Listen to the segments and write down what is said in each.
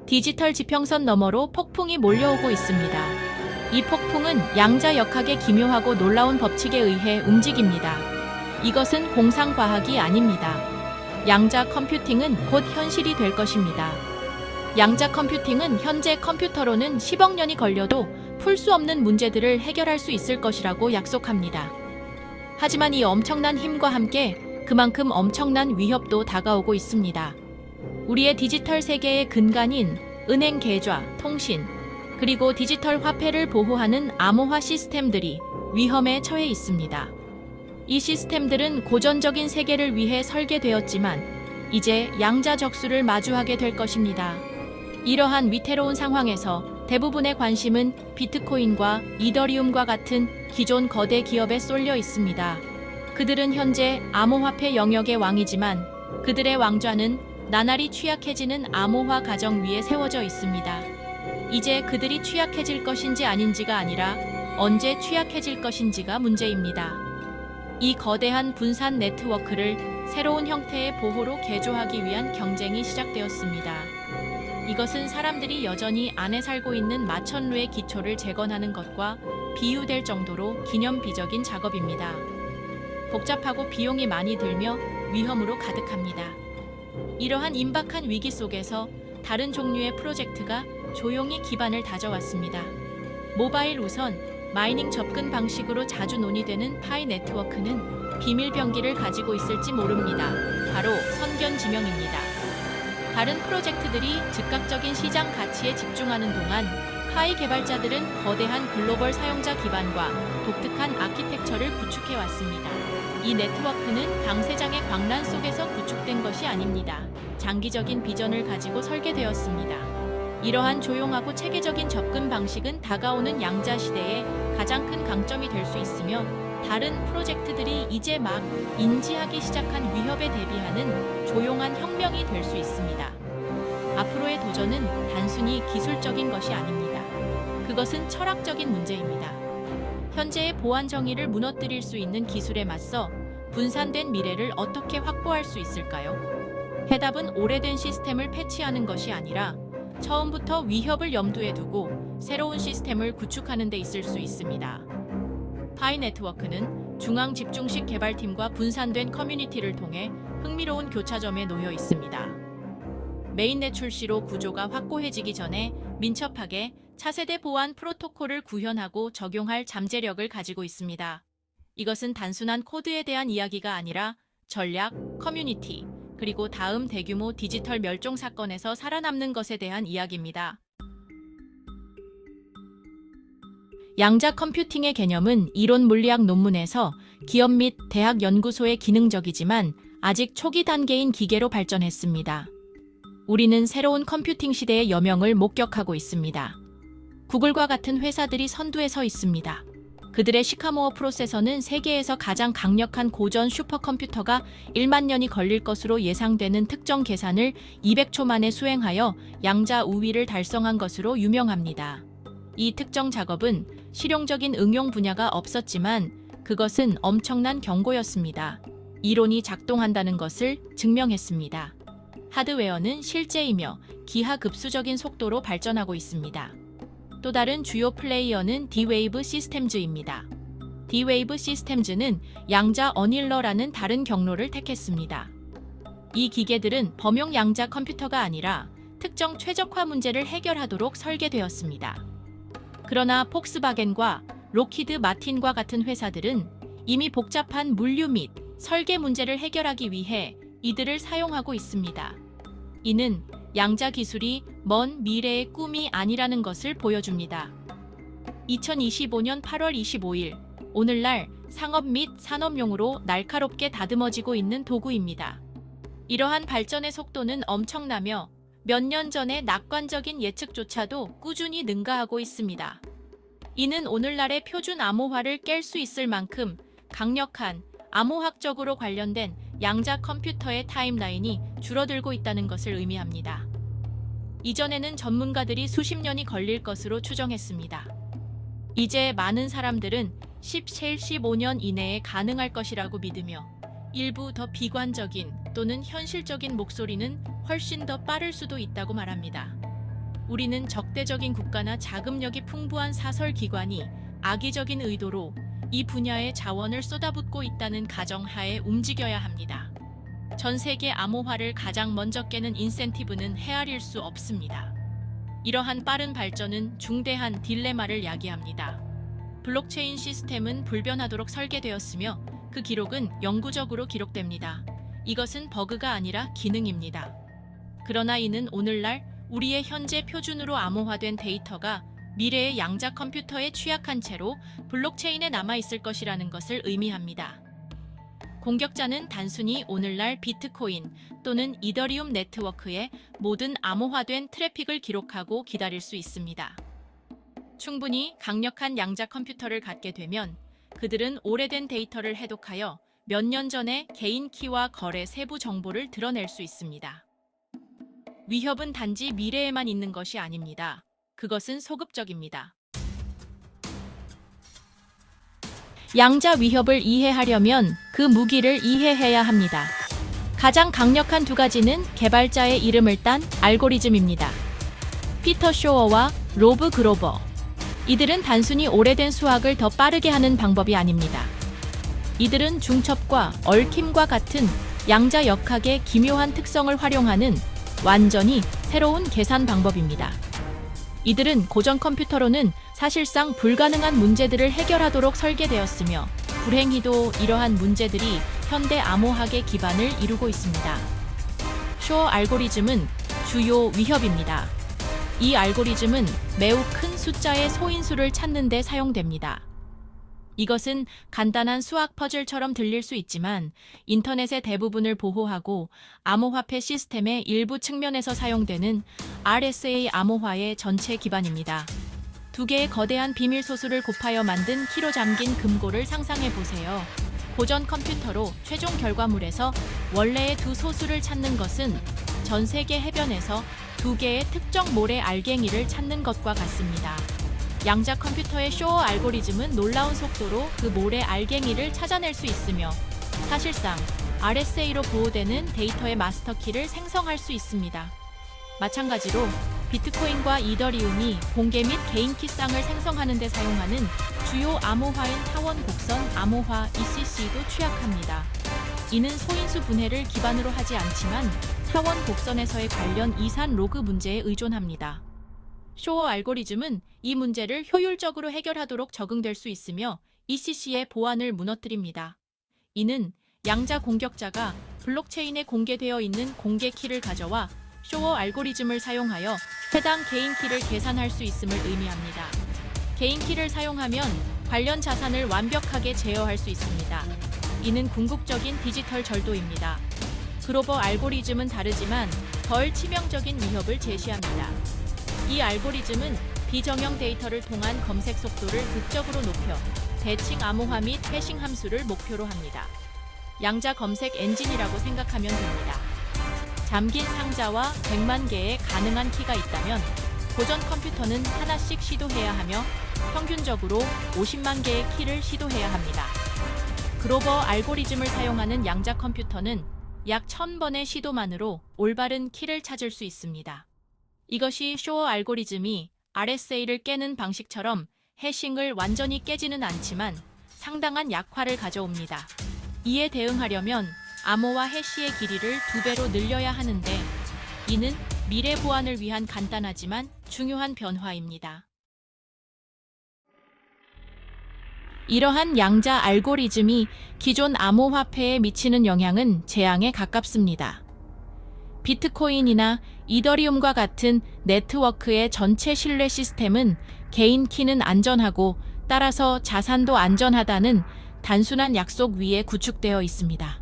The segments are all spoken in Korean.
디지털 지평선 너머로 폭풍이 몰려오고 있습니다. 이 폭풍은 양자역학의 기묘하고 놀라운 법칙에 의해 움직입니다. 이것은 공상과학이 아닙니다. 양자 컴퓨팅은 곧 현실이 될 것입니다. 양자 컴퓨팅은 현재 컴퓨터로는 10억 년이 걸려도 풀 수 없는 문제들을 해결할 수 있을 것이라고 약속합니다. 하지만 이 엄청난 힘과 함께 그만큼 엄청난 위협도 다가오고 있습니다. 우리의 디지털 세계의 근간인 은행 계좌, 통신, 그리고 디지털 화폐를 보호하는 암호화 시스템들이 위험에 처해 있습니다. 이 시스템들은 고전적인 세계를 위해 설계되었지만 이제 양자적수를 마주하게 될 것입니다. 이러한 위태로운 상황에서 대부분의 관심은 비트코인과 이더리움과 같은 기존 거대 기업에 쏠려 있습니다. 그들은 현재 암호화폐 영역의 왕이지만 그들의 왕좌는 나날이 취약해지는 암호화 가정 위에 세워져 있습니다. 이제 그들이 취약해질 것인지 아닌지가 아니라 언제 취약해질 것인지가 문제입니다. 이 거대한 분산 네트워크를 새로운 형태의 보호로 개조하기 위한 경쟁이 시작되었습니다. 이것은 사람들이 여전히 안에 살고 있는 마천루의 기초를 재건하는 것과 비유될 정도로 기념비적인 작업입니다. 복잡하고 비용이 많이 들며 위험으로 가득합니다. 이러한 임박한 위기 속에서 다른 종류의 프로젝트가 조용히 기반을 다져왔습니다. 모바일 우선 마이닝 접근 방식으로 자주 논의되는 파이 네트워크는 비밀 병기를 가지고 있을지 모릅니다. 바로 선견지명입니다. 다른 프로젝트들이 즉각적인 시장 가치에 집중하는 동안 파이 개발자들은 거대한 글로벌 사용자 기반과 독특한 아키텍처를 구축해 왔습니다. 이 네트워크는 강세장의 광란 속에서 구축된 것이 아닙니다. 장기적인 비전을 가지고 설계되었습니다. 이러한 조용하고 체계적인 접근 방식은 다가오는 양자 시대에 가장 큰 강점이 될 수 있으며 다른 프로젝트들이 이제 막 인지하기 시작한 위협에 대비하는 조용한 혁명이 될 수 있습니다. 앞으로의 도전은 단순히 기술적인 것이 아닙니다. 그것은 철학적인 문제입니다. 현재의 보안 정의를 무너뜨릴 수 있는 기술에 맞서 분산된 미래를 어떻게 확보할 수 있을까요? 해답은 오래된 시스템을 패치하는 것이 아니라 처음부터 위협을 염두에 두고 새로운 시스템을 구축하는 데 있을 수 있습니다. 파이 네트워크는 중앙 집중식 개발팀과 분산된 커뮤니티를 통해 흥미로운 교차점에 놓여 있습니다. 메인넷 출시로 구조가 확고해지기 전에 민첩하게 차세대 보안 프로토콜을 구현하고 적용할 잠재력을 가지고 있습니다. 이것은 단순한 코드에 대한 이야기가 아니라 전략, 커뮤니티, 그리고 다음 대규모 디지털 멸종 사건에서 살아남는 것에 대한 이야기입니다. 양자 컴퓨팅의 개념은 이론 물리학 논문에서 기업 및 대학 연구소에 기능적이지만 아직 초기 단계인 기계로 발전했습니다. 우리는 새로운 컴퓨팅 시대의 여명을 목격하고 있습니다. 구글과 같은 회사들이 선두에 서 있습니다. 그들의 시카모어 프로세서는 세계에서 가장 강력한 고전 슈퍼컴퓨터가 1만 년이 걸릴 것으로 예상되는 특정 계산을 200초 만에 수행하여 양자 우위를 달성한 것으로 유명합니다. 이 특정 작업은 실용적인 응용 분야가 없었지만 그것은 엄청난 경고였습니다. 이론이 작동한다는 것을 증명했습니다. 하드웨어는 실제이며 기하급수적인 속도로 발전하고 있습니다. 또 다른 주요 플레이어는 D-Wave 시스템즈입니다. D-Wave 시스템즈는 양자 어닐러라는 다른 경로를 택했습니다. 이 기계들은 범용 양자 컴퓨터가 아니라 특정 최적화 문제를 해결하도록 설계되었습니다. 그러나 폭스바겐과 록히드 마틴과 같은 회사들은 이미 복잡한 물류 및 설계 문제를 해결하기 위해 이들을 사용하고 있습니다. 이는 양자 기술이 먼 미래의 꿈이 아니라는 것을 보여줍니다. 2025년 8월 25일, 오늘날 상업 및 산업용으로 날카롭게 다듬어지고 있는 도구입니다. 이러한 발전의 속도는 엄청나며 몇 년 전의 낙관적인 예측조차도 꾸준히 능가하고 있습니다. 이는 오늘날의 표준 암호화를 깰 수 있을 만큼 강력한 암호학적으로 관련된 양자 컴퓨터의 타임라인이 줄어들고 있다는 것을 의미합니다. 이전에는 전문가들이 수십 년이 걸릴 것으로 추정했습니다. 이제 많은 사람들은 10-15년 이내에 가능할 것이라고 믿으며 일부 더 비관적인 또는 현실적인 목소리는 훨씬 더 빠를 수도 있다고 말합니다. 우리는 적대적인 국가나 자금력이 풍부한 사설 기관이 악의적인 의도로 이 분야에 자원을 쏟아붓고 있다는 가정하에 움직여야 합니다. 전 세계 암호화를 가장 먼저 깨는 인센티브는 헤아릴 수 없습니다. 이러한 빠른 발전은 중대한 딜레마를 야기합니다. 블록체인 시스템은 불변하도록 설계되었으며 그 기록은 영구적으로 기록됩니다. 이것은 버그가 아니라 기능입니다. 그러나 이는 오늘날 우리의 현재 표준으로 암호화된 데이터가 미래의 양자 컴퓨터에 취약한 채로 블록체인에 남아있을 것이라는 것을 의미합니다. 공격자는 단순히 오늘날 비트코인 또는 이더리움 네트워크의 모든 암호화된 트래픽을 기록하고 기다릴 수 있습니다. 충분히 강력한 양자 컴퓨터를 갖게 되면 그들은 오래된 데이터를 해독하여 몇 년 전의 개인 키와 거래 세부 정보를 드러낼 수 있습니다. 위협은 단지 미래에만 있는 것이 아닙니다. 그것은 소극적입니다. 양자 위협을 이해하려면 그 무기를 이해해야 합니다. 가장 강력한 두 가지는 개발자의 이름을 딴 알고리즘입니다. 피터 쇼어와 로브 그로버. 이들은 단순히 오래된 수학을 더 빠르게 하는 방법이 아닙니다. 이들은 중첩과 얽힘과 같은 양자 역학의 기묘한 특성을 활용하는 완전히 새로운 계산 방법입니다. 이들은 고전 컴퓨터로는 사실상 불가능한 문제들을 해결하도록 설계되었으며 불행히도 이러한 문제들이 현대 암호학의 기반을 이루고 있습니다. 쇼어 알고리즘은 주요 위협입니다. 이 알고리즘은 매우 큰 숫자의 소인수를 찾는 데 사용됩니다. 이것은 간단한 수학 퍼즐처럼 들릴 수 있지만 인터넷의 대부분을 보호하고 암호화폐 시스템의 일부 측면에서 사용되는 RSA 암호화의 전체 기반입니다. 두 개의 거대한 비밀 소수를 곱하여 만든 키로 잠긴 금고를 상상해 보세요. 고전 컴퓨터로 최종 결과물에서 원래의 두 소수를 찾는 것은 전 세계 해변에서 두 개의 특정 모래 알갱이를 찾는 것과 같습니다. 양자 컴퓨터의 쇼어 알고리즘은 놀라운 속도로 그 모래 알갱이를 찾아낼 수 있으며 사실상 RSA로 보호되는 데이터의 마스터키를 생성할 수 있습니다. 마찬가지로 비트코인과 이더리움이 공개 및 개인키 쌍을 생성하는 데 사용하는 주요 암호화인 타원 곡선 암호화 ECC도 취약합니다. 이는 소인수 분해를 기반으로 하지 않지만 타원 곡선에서의 관련 이산 로그 문제에 의존합니다. 쇼어 알고리즘은 이 문제를 효율적으로 해결하도록 적응될 수 있으며 ECC의 보안을 무너뜨립니다. 이는 양자 공격자가 블록체인에 공개되어 있는 공개 키를 가져와 쇼어 알고리즘을 사용하여 해당 개인 키를 계산할 수 있음을 의미합니다. 개인 키를 사용하면 관련 자산을 완벽하게 제어할 수 있습니다. 이는 궁극적인 디지털 절도입니다. 그로버 알고리즘은 다르지만 덜 치명적인 위협을 제시합니다. 이 알고리즘은 비정형 데이터를 통한 검색 속도를 극적으로 높여 대칭 암호화 및 해싱 함수를 목표로 합니다. 양자 검색 엔진이라고 생각하면 됩니다. 잠긴 상자와 100만 개의 가능한 키가 있다면 고전 컴퓨터는 하나씩 시도해야 하며 평균적으로 50만 개의 키를 시도해야 합니다. 그로버 알고리즘을 사용하는 양자 컴퓨터는 약 1000번의 시도만으로 올바른 키를 찾을 수 있습니다. 이것이 쇼어 알고리즘이 RSA를 깨는 방식처럼 해싱을 완전히 깨지는 않지만 상당한 약화를 가져옵니다. 이에 대응하려면 암호화 해시의 길이를 2배로 늘려야 하는데 이는 미래 보안을 위한 간단하지만 중요한 변화입니다. 이러한 양자 알고리즘이 기존 암호화폐에 미치는 영향은 재앙에 가깝습니다. 비트코인이나 이더리움과 같은 네트워크의 전체 신뢰 시스템은 개인 키는 안전하고 따라서 자산도 안전하다는 단순한 약속 위에 구축되어 있습니다.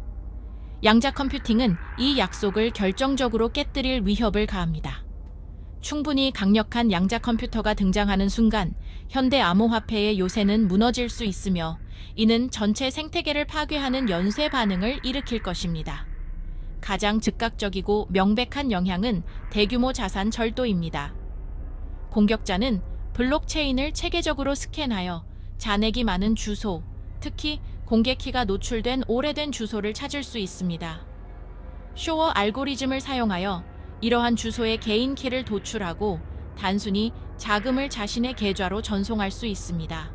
양자 컴퓨팅은 이 약속을 결정적으로 깨뜨릴 위협을 가합니다. 충분히 강력한 양자 컴퓨터가 등장하는 순간 현대 암호화폐의 요새는 무너질 수 있으며 이는 전체 생태계를 파괴하는 연쇄 반응을 일으킬 것입니다. 가장 즉각적이고 명백한 영향은 대규모 자산 절도입니다. 공격자는 블록체인을 체계적으로 스캔하여 잔액이 많은 주소, 특히 공개키가 노출된 오래된 주소를 찾을 수 있습니다. 쇼어 알고리즘을 사용하여 이러한 주소의 개인 키를 도출하고 단순히 자금을 자신의 계좌로 전송할 수 있습니다.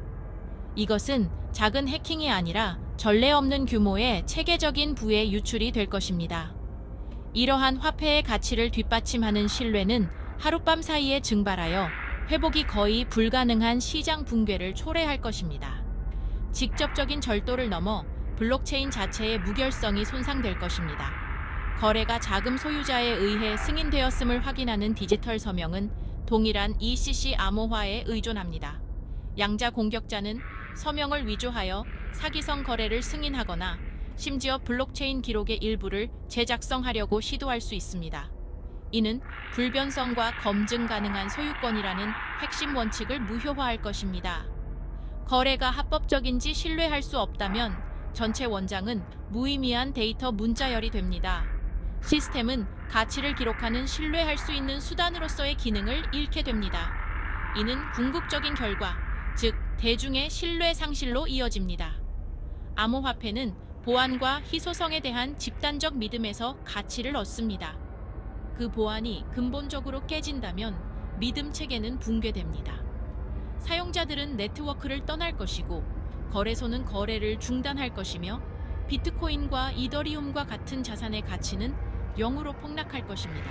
이것은 작은 해킹이 아니라 전례 없는 규모의 체계적인 부의 유출이 될 것입니다. 이러한 화폐의 가치를 뒷받침하는 신뢰는 하룻밤 사이에 증발하여 회복이 거의 불가능한 시장 붕괴를 초래할 것입니다. 직접적인 절도를 넘어 블록체인 자체의 무결성이 손상될 것입니다. 거래가 자금 소유자에 의해 승인되었음을 확인하는 디지털 서명은 동일한 ECC 암호화에 의존합니다. 양자 공격자는 서명을 위조하여 사기성 거래를 승인하거나 심지어 블록체인 기록의 일부를 재작성하려고 시도할 수 있습니다. 이는 불변성과 검증 가능한 소유권이라는 핵심 원칙을 무효화할 것입니다. 거래가 합법적인지 신뢰할 수 없다면 전체 원장은 무의미한 데이터 문자열이 됩니다. 시스템은 가치를 기록하는 신뢰할 수 있는 수단으로서의 기능을 잃게 됩니다. 이는 궁극적인 결과, 즉 대중의 신뢰 상실로 이어집니다. 암호화폐는 보안과 희소성에 대한 집단적 믿음에서 가치를 얻습니다. 그 보안이 근본적으로 깨진다면 믿음 체계는 붕괴됩니다. 사용자들은 네트워크를 떠날 것이고 거래소는 거래를 중단할 것이며 비트코인과 이더리움과 같은 자산의 가치는 0으로 폭락할 것입니다.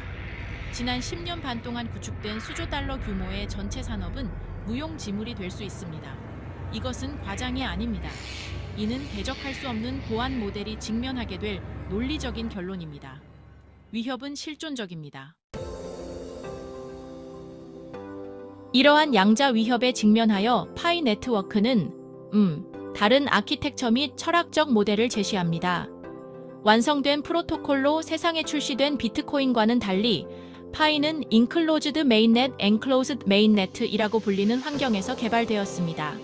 지난 10년 반 동안 구축된 수조 달러 규모의 전체 산업은 무용지물이 될 수 있습니다. 이것은 과장이 아닙니다. 이는 대적할 수 없는 보안 모델이 직면하게 될 논리적인 결론입니다. 위협은 실존적입니다. 이러한 양자 위협에 직면하여 파이 네트워크는 다른 아키텍처 및 철학적 모델을 제시합니다. 완성된 프로토콜로 세상에 출시된 비트코인과는 달리 파이는 Enclosed Mainnet, Enclosed Mainnet이라고 불리는 환경에서 개발되었습니다.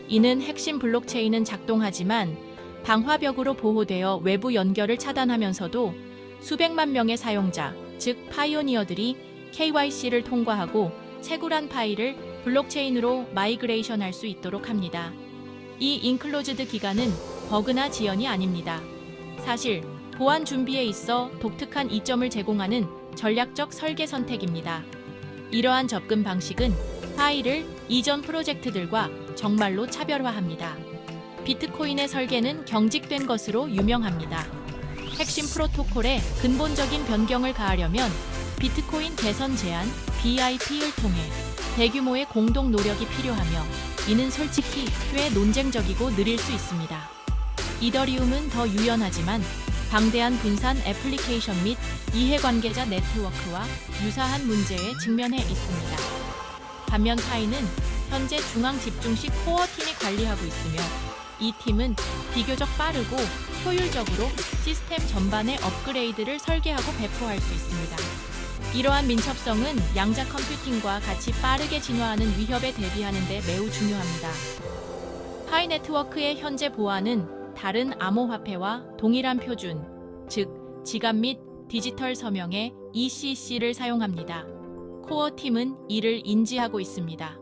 이는 핵심 블록체인은 작동하지만 방화벽으로 보호되어 외부 연결을 차단하면서도 수백만 명의 사용자, 즉 파이오니어들이 KYC를 통과하고 채굴한 파이를 블록체인으로 마이그레이션할 수 있도록 합니다. 이 인클로즈드 기간은 버그나 지연이 아닙니다. 사실 보안 준비에 있어 독특한 이점을 제공하는 전략적 설계 선택입니다. 이러한 접근 방식은 파이를 이전 프로젝트들과 정말로 차별화합니다. 비트코인의 설계는 경직된 것으로 유명합니다. 핵심 프로토콜에 근본적인 변경을 가하려면 비트코인 개선 제안 BIP를 통해 대규모의 공동 노력이 필요하며 이는 솔직히 꽤 논쟁적이고 느릴 수 있습니다. 이더리움은 더 유연하지만 방대한 분산 애플리케이션 및 이해관계자 네트워크와 유사한 문제에 직면해 있습니다. 반면 파이는 현재 중앙 집중식 코어 팀이 관리하고 있으며 이 팀은 비교적 빠르고 효율적으로 시스템 전반의 업그레이드를 설계하고 배포할 수 있습니다. 이러한 민첩성은 양자 컴퓨팅과 같이 빠르게 진화하는 위협에 대비하는 데 매우 중요합니다. 파이 네트워크의 현재 보안은 다른 암호화폐와 동일한 표준, 즉 지갑 및 디지털 서명의 ECC를 사용합니다. 코어 팀은 이를 인지하고 있습니다.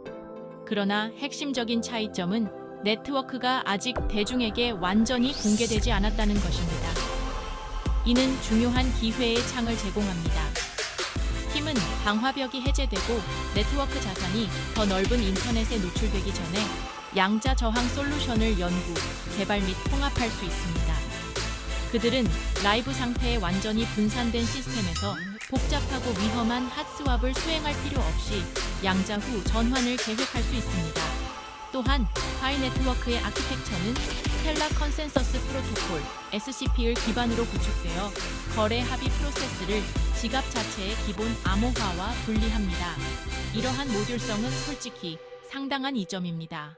그러나 핵심적인 차이점은 네트워크가 아직 대중에게 완전히 공개되지 않았다는 것입니다. 이는 중요한 기회의 창을 제공합니다. 팀은 방화벽이 해제되고 네트워크 자산이 더 넓은 인터넷에 노출되기 전에 양자 저항 솔루션을 연구, 개발 및 통합할 수 있습니다. 그들은 라이브 상태에 완전히 분산된 시스템에서 복잡하고 위험한 핫스왑을 수행할 필요 없이 양자 후 전환을 계획할 수 있습니다. 또한 파이 네트워크의 아키텍처는 스텔라 컨센서스 프로토콜 SCP를 기반으로 구축되어 거래 합의 프로세스를 지갑 자체의 기본 암호화와 분리합니다. 이러한 모듈성은 솔직히 상당한 이점입니다.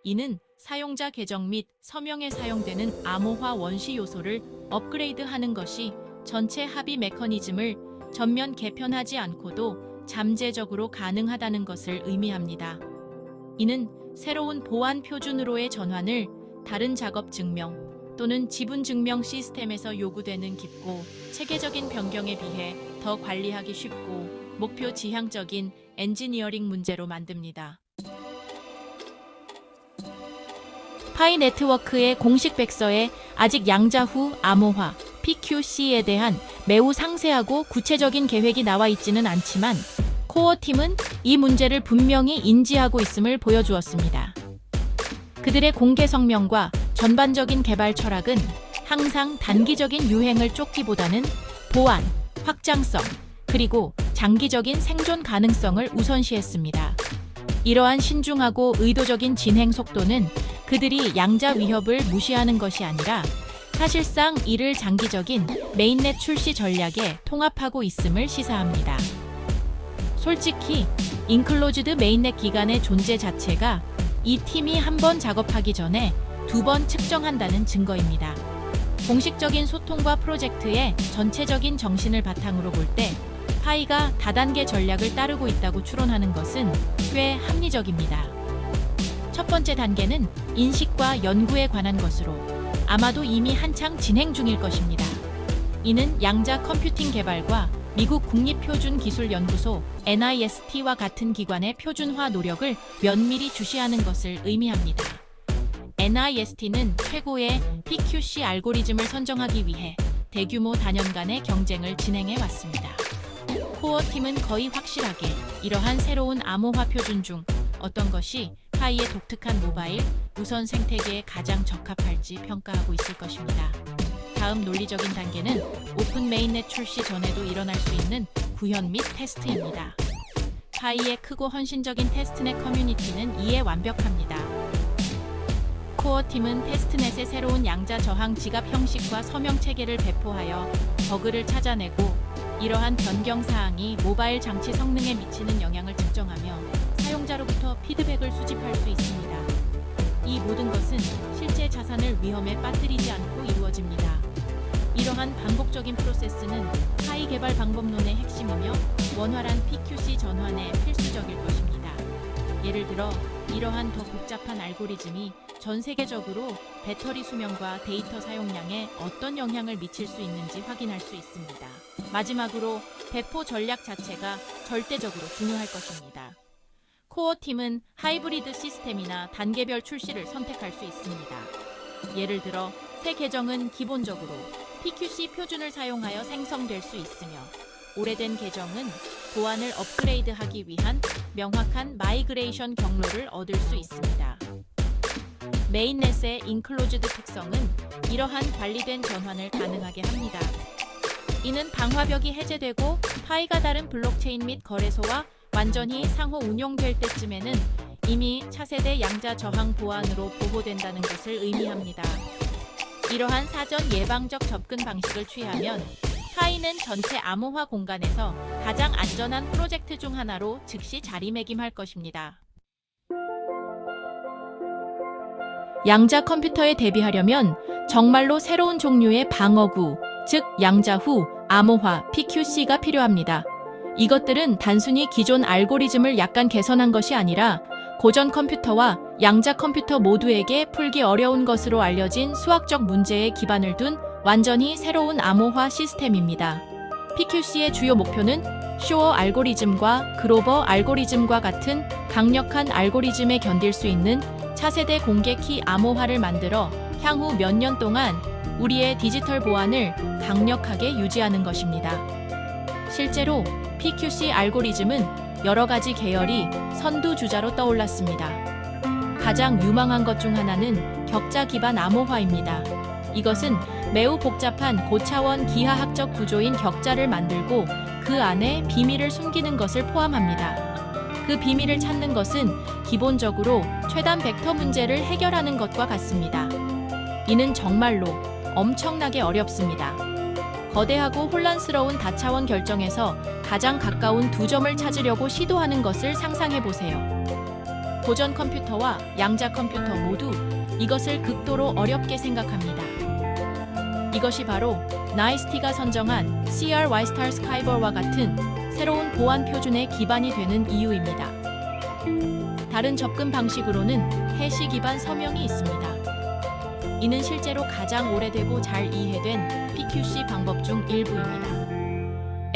이는 사용자 계정 및 서명에 사용되는 암호화 원시 요소를 업그레이드하는 것이 전체 합의 메커니즘을 전면 개편하지 않고도 잠재적으로 가능하다는 것을 의미합니다. 이는 새로운 보안 표준으로의 전환을 다른 작업 증명 또는 지분 증명 시스템에서 요구되는 깊고 체계적인 변경에 비해 더 관리하기 쉽고 목표 지향적인 엔지니어링 문제로 만듭니다. 파이 네트워크의 공식 백서에 아직 양자 후 암호화 PQC에 대한 매우 상세하고 구체적인 계획이 나와 있지는 않지만 코어팀은 이 문제를 분명히 인지하고 있음을 보여주었습니다. 그들의 공개 성명과 전반적인 개발 철학은 항상 단기적인 유행을 쫓기보다는 보안, 확장성, 그리고 장기적인 생존 가능성을 우선시했습니다. 이러한 신중하고 의도적인 진행 속도는 그들이 양자 위협을 무시하는 것이 아니라 사실상 이를 장기적인 메인넷 출시 전략에 통합하고 있음을 시사합니다. 솔직히 인클로즈드 메인넷 기간의 존재 자체가 이 팀이 한 번 작업하기 전에 2번 측정한다는 증거입니다. 공식적인 소통과 프로젝트의 전체적인 정신을 바탕으로 볼 때 파이가 다단계 전략을 따르고 있다고 추론하는 것은 꽤 합리적입니다. 첫 번째 단계는 인식과 연구에 관한 것으로 아마도 이미 한창 진행 중일 것입니다. 이는 양자 컴퓨팅 개발과 미국 국립표준기술연구소 NIST와 같은 기관의 표준화 노력을 면밀히 주시하는 것을 의미합니다. NIST는 최고의 PQC 알고리즘을 선정하기 위해 대규모 다년간의 경쟁을 진행해 왔습니다. 코어팀은 거의 확실하게 이러한 새로운 암호화 표준 중 어떤 것이 파이의 독특한 모바일 무선 생태계에 가장 적합할지 평가하고 있을 것입니다. 다음 논리적인 단계는 오픈 메인넷 출시 전에도 일어날 수 있는 구현 및 테스트입니다. 파이의 크고 헌신적인 테스트넷 커뮤니티는 이에 완벽합니다. 코어팀은 테스트넷의 새로운 양자 저항 지갑 형식과 서명 체계를 배포하여 버그를 찾아내고 이러한 변경 사항이 모바일 장치 성능에 미치는 영향을 측정하며 사용자로부터 피드백을 수집할 수 있습니다. 이 모든 것은 실제 자산을 위험에 빠뜨리지 않고 이루어집니다. 이러한 반복적인 프로세스는 파이 개발 방법론의 핵심이며 원활한 PQC 전환에 필수적일 것입니다. 예를 들어 이러한 더 복잡한 알고리즘이 전 세계적으로 배터리 수명과 데이터 사용량에 어떤 영향을 미칠 수 있는지 확인할 수 있습니다. 마지막으로 배포 전략 자체가 절대적으로 중요할 것입니다. 코어팀은 하이브리드 시스템이나 단계별 출시를 선택할 수 있습니다. 예를 들어 새 계정은 기본적으로 PQC 표준을 사용하여 생성될 수 있으며 오래된 계정은 보안을 업그레이드하기 위한 명확한 마이그레이션 경로를 얻을 수 있습니다. 메인넷의 인클로즈드 특성은 이러한 관리된 전환을 가능하게 합니다. 이는 방화벽이 해제되고 파이가 다른 블록체인 및 거래소와 완전히 상호 운용될 때쯤에는 이미 차세대 양자 저항 보안으로 보호된다는 것을 의미합니다. 이러한 사전 예방적 접근 방식을 취하면 파이는 전체 암호화 공간에서 가장 안전한 프로젝트 중 하나로 즉시 자리매김할 것입니다. 양자 컴퓨터에 대비하려면 정말로 새로운 종류의 방어구, 즉 양자후, 암호화, PQC가 필요합니다. 이것들은 단순히 기존 알고리즘을 약간 개선한 것이 아니라 고전 컴퓨터와 양자 컴퓨터 모두에게 풀기 어려운 것으로 알려진 수학적 문제에 기반을 둔 완전히 새로운 암호화 시스템입니다. PQC의 주요 목표는 쇼어 알고리즘과 그로버 알고리즘과 같은 강력한 알고리즘에 견딜 수 있는 차세대 공개 키 암호화를 만들어 향후 몇 년 동안 우리의 디지털 보안을 강력하게 유지하는 것입니다. 실제로 PQC 알고리즘은 여러 가지 계열이 선두주자로 떠올랐습니다. 가장 유망한 것 중 하나는 격자 기반 암호화입니다. 이것은 매우 복잡한 고차원 기하학적 구조인 격자를 만들고 그 안에 비밀을 숨기는 것을 포함합니다. 그 비밀을 찾는 것은 기본적으로 최단 벡터 문제를 해결하는 것과 같습니다. 이는 정말로 엄청나게 어렵습니다. 거대하고 혼란스러운 다차원 결정에서 가장 가까운 두 점을 찾으려고 시도하는 것을 상상해 보세요. 고전 컴퓨터와 양자 컴퓨터 모두 이것을 극도로 어렵게 생각합니다. 이것이 바로 나이스티가 선정한 CRY*Skyber와 같은 새로운 보안 표준의 기반이 되는 이유입니다. 다른 접근 방식으로는 해시 기반 서명이 있습니다. 이는 실제로 가장 오래되고 잘 이해된 PQC 방법 중 일부입니다.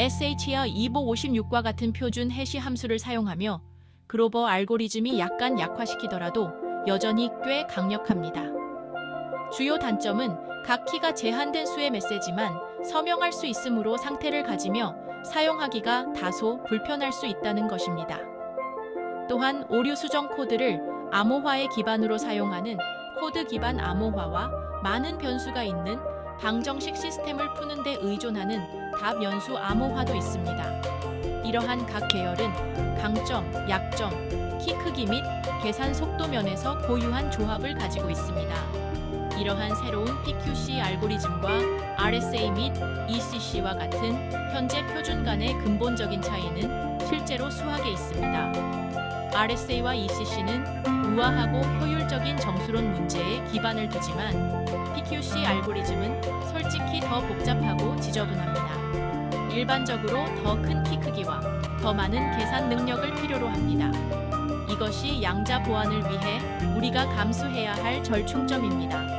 SHA-2556과 같은 표준 해시 함수를 사용하며 그로버 알고리즘이 약간 약화시키더라도 여전히 꽤 강력합니다. 주요 단점은 각 키가 제한된 수의 메시지만 서명할 수 있으므로 상태를 가지며 사용하기가 다소 불편할 수 있다는 것입니다. 또한 오류 수정 코드를 암호화의 기반으로 sa용하는 코드 기반 암호화와 많은 변수가 있는 방정식 시스템을 푸는 데 의존하는 답 연수 암호화도 있습니다. 이러한 각 계열은 강점, 약점, 키 크기 및 계산 속도 면에서 고유한 조합을 가지고 있습니다. 이러한 새로운 PQC 알고리즘과 RSA 및 ECC와 같은 현재 표준 간의 근본적인 차이는 실제로 수학에 있습니다. RSA와 ECC는 우아하고 효율적인 정수론 문제에 기반을 두지만 PQC 알고리즘은 솔직히 더 복잡하고 지저분합니다. 일반적으로 더 큰 키 크기와 더 많은 계산 능력을 필요로 합니다. 이것이 양자 보안을 위해 우리가 감수해야 할 절충점입니다.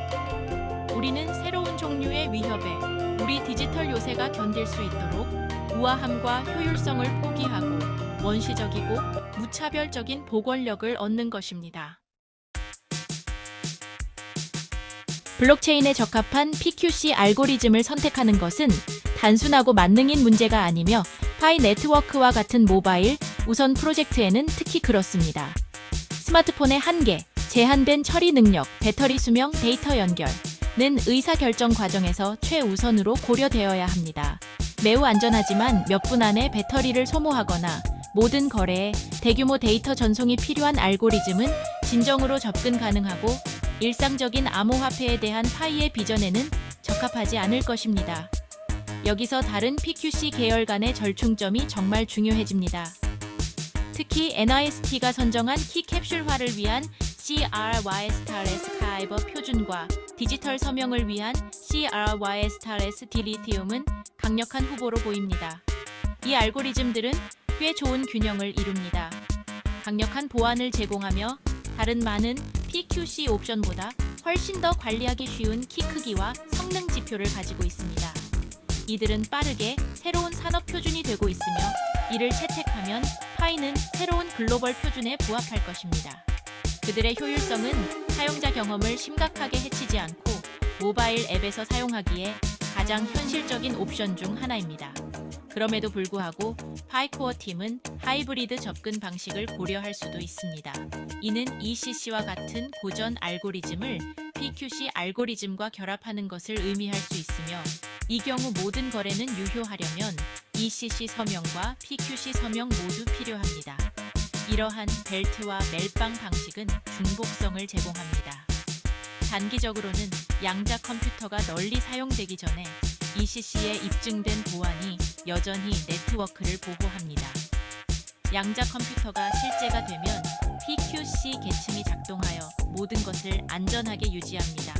우리는 새로운 종류의 위협에 우리 디지털 요새가 견딜 수 있도록 우아함과 효율성을 포기하고 원시적이고 무차별적인 보건력을 얻는 것입니다. 블록체인에 적합한 PQC 알고리즘을 선택하는 것은 단순하고 만능인 문제가 아니며 파이 네트워크와 같은 모바일 우선 프로젝트에는 특히 그렇습니다. 스마트폰의 한계, 제한된 처리 능력, 배터리 수명, 데이터 연결은 의사결정 과정에서 최우선으로 고려되어야 합니다. 매우 안전하지만 몇 분 안에 배터리를 소모하거나 모든 거래에 대규모 데이터 전송이 필요한 알고리즘은 진정으로 접근 가능하고 일상적인 암호화폐에 대한 파이의 비전에는 적합하지 않을 것입니다. 여기서 다른 PQC 계열 간의 절충점이 정말 중요해집니다. 특히 NIST가 선정한 키 캡슐화를 위한 CRY*S 표준과 디지털 서명을 위한 CRY*S 디리티움은 강력한 후보로 보입니다. 이 알고리즘들은 꽤 좋은 균형을 이룹니다. 강력한 보안을 제공하며 다른 많은 PQC 옵션보다 훨씬 더 관리하기 쉬운 키 크기와 성능 지표를 가지고 있습니다. 이들은 빠르게 새로운 산업 표준이 되고 있으며 이를 채택하면 파이는 새로운 글로벌 표준에 부합할 것입니다. 그들의 효율성은 사용자 경험을 심각하게 해치지 않고 모바일 앱에서 사용하기에 가장 현실적인 옵션 중 하나입니다. 그럼에도 불구하고 파이코어 팀은 하이브리드 접근 방식을 고려할 수도 있습니다. 이는 ECC와 같은 고전 알고리즘을 PQC 알고리즘과 결합하는 것을 의미할 수 있으며 이 경우 모든 거래는 유효하려면 ECC 서명과 PQC 서명 모두 필요합니다. 이러한 벨트와 멜빵 방식은 중복성을 제공합니다. 단기적으로는 양자 컴퓨터가 널리 사용되기 전에 ECC에 입증된 보안이 여전히 네트워크를 보호합니다. 양자 컴퓨터가 실제가 되면 PQC 계층이 작동하여 모든 것을 안전하게 유지합니다.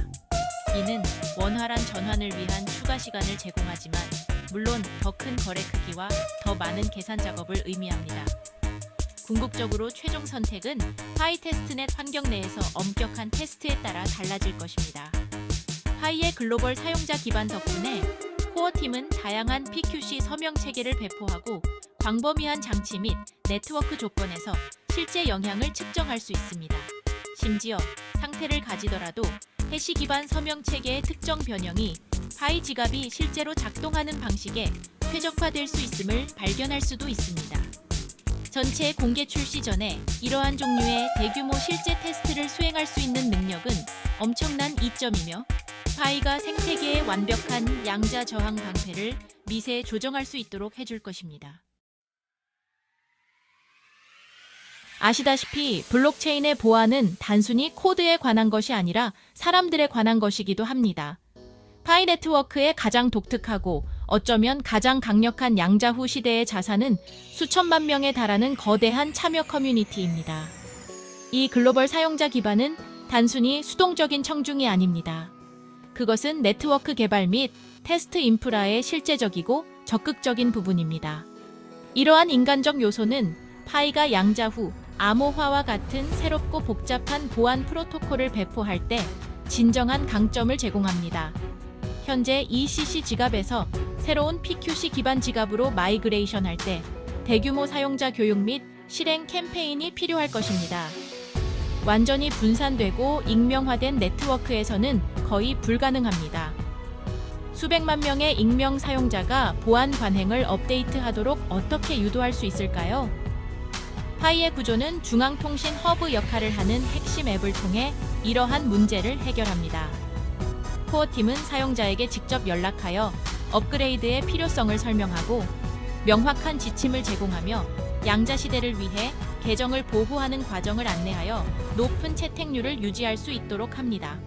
이는 원활한 전환을 위한 추가 시간을 제공하지만 물론 더 큰 거래 크기와 더 많은 계산 작업을 의미합니다. 궁극적으로 최종 선택은 파이 테스트넷 환경 내에서 엄격한 테스트에 따라 달라질 것입니다. 파이의 글로벌 사용자 기반 덕분에 코어팀은 다양한 PQC 서명 체계를 배포하고 광범위한 장치 및 네트워크 조건에서 실제 영향을 측정할 수 있습니다. 심지어 상태를 가지더라도 해시 기반 서명 체계의 특정 변형이 파이 지갑이 실제로 작동하는 방식에 최적화될 수 있음을 발견할 수도 있습니다. 전체 공개 출시 전에 이러한 종류의 대규모 실제 테스트를 수행할 수 있는 능력은 엄청난 이점이며 파이가 생태계의 완벽한 양자 저항 방패를 미세에 조정할 수 있도록 해줄 것입니다. 아시다시피 블록체인의 보안은 단순히 코드에 관한 것이 아니라 사람들에 관한 것이기도 합니다. 파이 네트워크의 가장 독특하고 어쩌면 가장 강력한 양자후 시대의 자산은 수천만 명에 달하는 거대한 참여 커뮤니티입니다. 이 글로벌 사용자 기반은 단순히 수동적인 청중이 아닙니다. 그것은 네트워크 개발 및 테스트 인프라의 실제적이고 적극적인 부분입니다. 이러한 인간적 요소는 파이가 양자후, 암호화와 같은 새롭고 복잡한 보안 프로토콜을 배포할 때 진정한 강점을 제공합니다. 현재 ECC 지갑에서 새로운 PQC 기반 지갑으로 마이그레이션 할 때 대규모 사용자 교육 및 실행 캠페인이 필요할 것입니다. 완전히 분산되고 익명화된 네트워크에서는 거의 불가능합니다. 수백만 명의 익명 사용자가 보안 관행을 업데이트하도록 어떻게 유도할 수 있을까요? 파이의 구조는 중앙통신 허브 역할을 하는 핵심 앱을 통해 이러한 문제를 해결합니다. 코어팀은 사용자에게 직접 연락하여 업그레이드의 필요성을 설명하고 명확한 지침을 제공하며 양자 시대를 위해 계정을 보호하는 과정을 안내하여 높은 채택률을 유지할 수 있도록 합니다.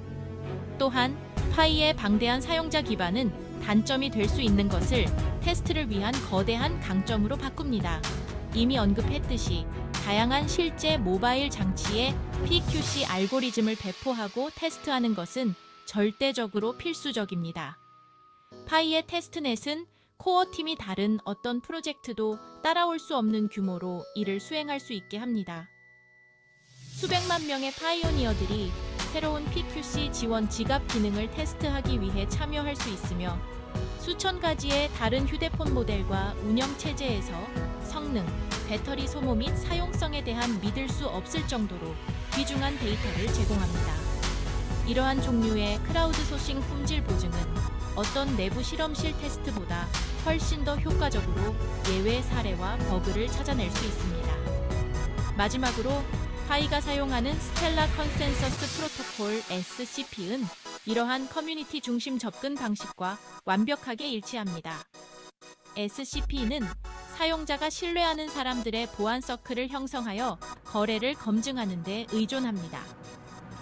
또한 파이의 방대한 사용자 기반은 단점이 될 수 있는 것을 테스트를 위한 거대한 강점으로 바꿉니다. 이미 언급했듯이 다양한 실제 모바일 장치에 PQC 알고리즘을 배포하고 테스트하는 것은 절대적으로 필수적입니다. 파이의 테스트넷은 코어팀이 다른 어떤 프로젝트도 따라올 수 없는 규모로 이를 수행할 수 있게 합니다. 수백만 명의 파이오니어들이 새로운 PQC 지원 지갑 기능을 테스트하기 위해 참여할 수 있으며 수천 가지의 다른 휴대폰 모델과 운영 체제에서 성능, 배터리 소모 및 사용성에 대한 믿을 수 없을 정도로 귀중한 데이터를 제공합니다. 이러한 종류의 크라우드 소싱 품질 보증은 어떤 내부 실험실 테스트보다 훨씬 더 효과적으로 예외 사례와 버그를 찾아낼 수 있습니다. 마지막으로 파이가 사용하는 스텔라 컨센서스 프로토콜 SCP는 이러한 커뮤니티 중심 접근 방식과 완벽하게 일치합니다. SCP는 사용자가 신뢰하는 사람들의 보안 서클을 형성하여 거래를 검증하는 데 의존합니다.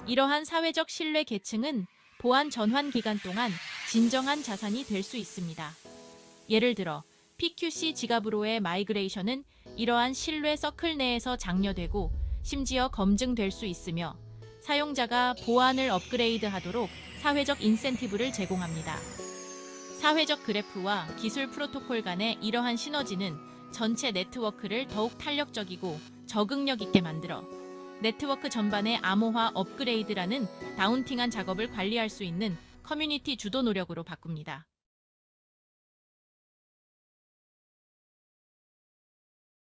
이러한 사회적 신뢰 계층은 보안 전환 기간 동안 진정한 자산이 될 수 있습니다. 예를 들어 PQC 지갑으로의 마이그레이션은 이러한 신뢰 서클 내에서 장려되고 심지어 검증될 수 있으며 사용자가 보안을 업그레이드하도록 사회적 인센티브를 제공합니다. 사회적 그래프와 기술 프로토콜 간의 이러한 시너지는 전체 네트워크를 더욱 탄력적이고 적응력 있게 만들어 네트워크 전반의 암호화 업그레이드라는 다운팅한 작업을 관리할 수 있는 커뮤니티 주도 노력으로 바꿉니다.